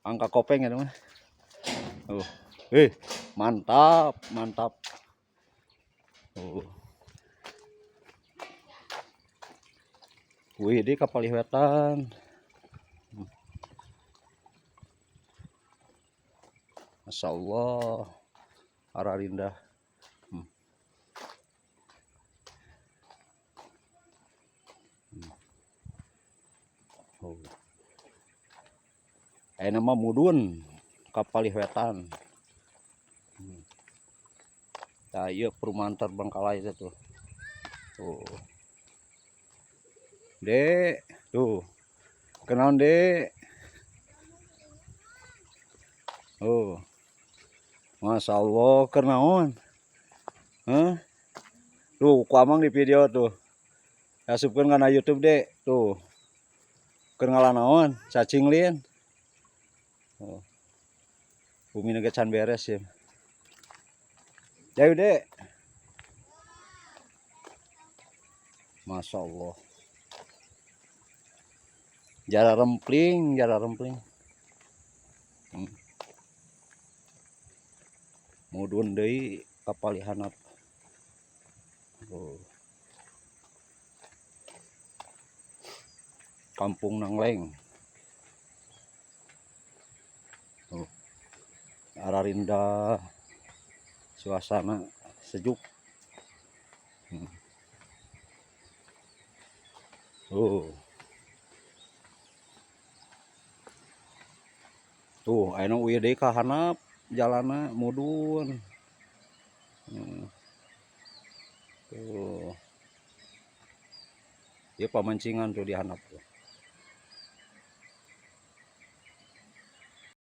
Angka kopeng ya teman. Mantap, mantap. Wih, di kapal liwetan. Masya Allah, Ararinda. Nama mudun kapal liwetan. Nah, iya perumahan terbengkalai itu tuh. Dek, tuh. Kenaon, Dek? Oh. Masya Allah, kenaon? Hah? Tuh, ku amang di video tuh. Asupkeun kana YouTube, Dek. Tuh. Keur ngalanaon? Cacing lin. Oh. Bumi nege can beres ya. Jayu, Dek. Masya Allah. Jara rempling, jara rempling. Mudun deui kapal lihanap. Oh. Kampung Nangleng. Oh. Ararinda, suasana sejuk. Oh. Tuh, ayeuna uyeuh deui ka handap jalanna mudun. Tuh. Ieu pamancingan tuh di handap tuh.